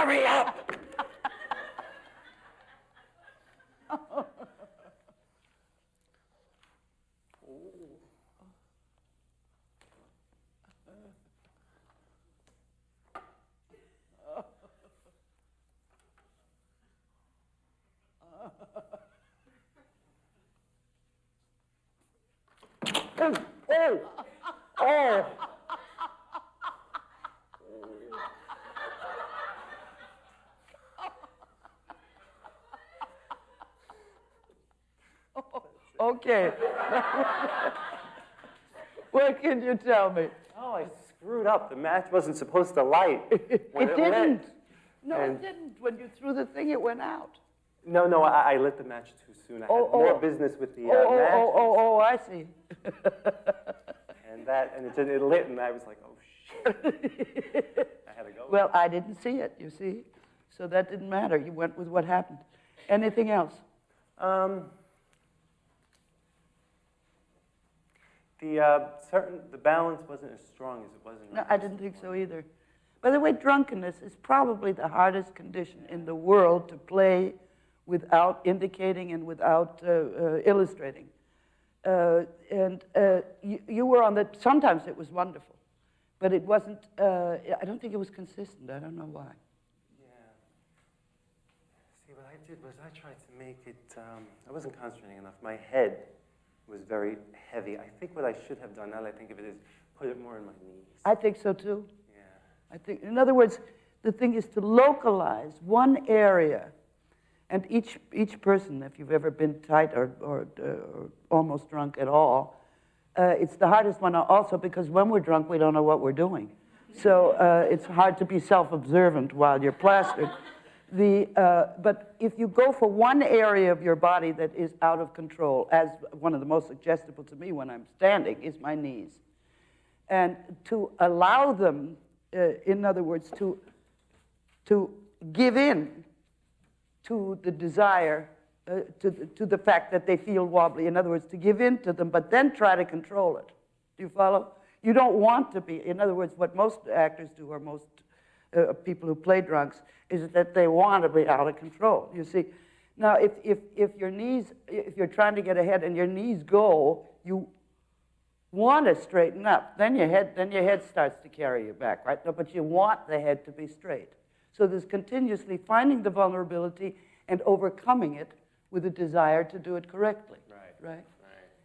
hurry up! Oh! Okay. What can you tell me? Oh, I screwed up. The match wasn't supposed to light. When It didn't. lit. No, it didn't. When you threw the thing, it went out. No, I lit the match too soon. I had more business with the match. I see. And it lit, and I was like, oh, shit. I had to go. Well, I didn't see it, you see. So that didn't matter. You went with what happened. Anything else? The balance wasn't as strong as it was in No, I didn't think so either. By the way, drunkenness is probably the hardest condition in the world to play without indicating and without illustrating. You were on the, sometimes it was wonderful, but it wasn't, I don't think it was consistent. I don't know why. Yeah. See, what I did was I tried to make it, I wasn't concentrating enough. My head was very heavy. I think what I should have done, now that I think of it, is put it more in my knees. I think so too. Yeah. I think, in other words, the thing is to localize one area, and each person, if you've ever been tight or almost drunk at all, it's the hardest one also because when we're drunk, we don't know what we're doing. So it's hard to be self-observant while you're plastered. But if you go for one area of your body that is out of control, as one of the most suggestible to me when I'm standing is my knees. And to allow them, in other words, to give in to the desire, to the fact that they feel wobbly. In other words, to give in to them, but then try to control it. Do you follow? You don't want to be, in other words, what most actors do, or most people who play drunks, is that they want to be out of control, you see. Now, if your knees, if you're trying to get ahead and your knees go, you want to straighten up. Then your head starts to carry you back, right? No, but you want the head to be straight. So there's continuously finding the vulnerability and overcoming it with a desire to do it correctly. Right?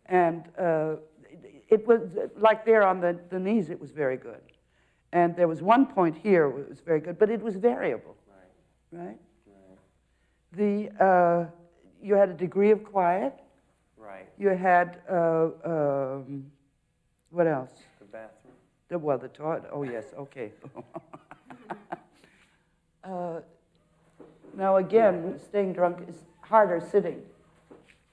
And it was, like there on the knees, it was very good. And there was one point here where it was very good, but it was variable. Right? You had a degree of quiet. Right. You had, what else? The bathroom. The toilet. Oh, yes, okay. Now, again, staying drunk is harder sitting.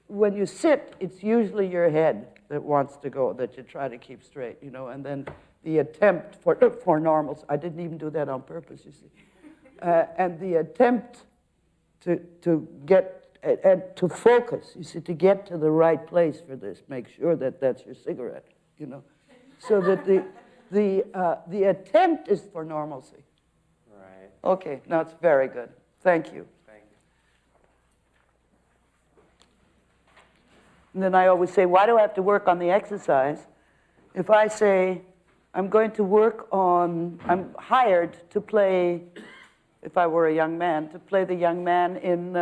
When you sit, it's usually your head that wants to go, that you try to keep straight, you know, and then the attempt for normals. I didn't even do that on purpose, you see. And the attempt to get, and to focus, you see, to get to the right place for this, make sure that that's your cigarette, you know, so that the attempt is for normalcy. Right. Okay, now it's very good. Thank you. Thank you. And then I always say, why do I have to work on the exercise? If I say, I'm going to work on, I'm hired to play, if I were a young man, to play the young man in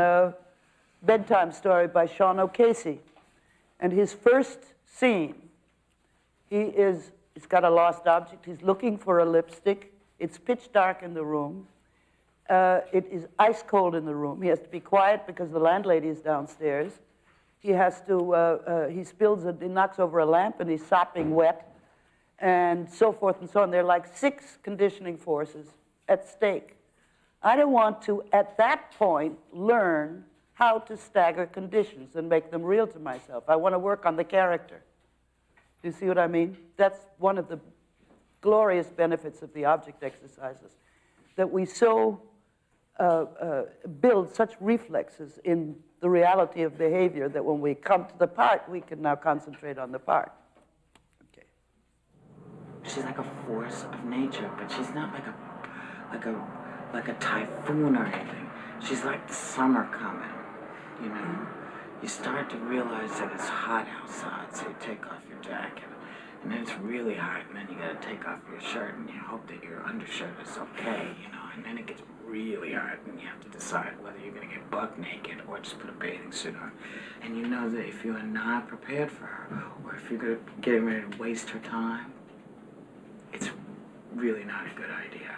Bedtime Story by Sean O'Casey. And his first scene, he's got a lost object. He's looking for a lipstick. It's pitch dark in the room. It is ice cold in the room. He has to be quiet because the landlady is downstairs. He has to, he spills it, he knocks over a lamp and he's sopping wet, and so forth and so on. There are like 6 conditioning forces at stake. I don't want to, at that point, learn how to stagger conditions and make them real to myself. I want to work on the character. Do you see what I mean? That's one of the glorious benefits of the object exercises, that we so build such reflexes in the reality of behavior that when we come to the part, we can now concentrate on the part. Okay. She's like a force of nature, but she's not like a like a typhoon or anything. She's like the summer coming, you know? You start to realize that it's hot outside, so you take off your jacket. And then it's really hot, and then you gotta take off your shirt, and you hope that your undershirt is okay, you know? And then it gets really hot, and you have to decide whether you're gonna get buck naked or just put a bathing suit on. And you know that if you are not prepared for her, or if you're getting ready to waste her time, it's really not a good idea.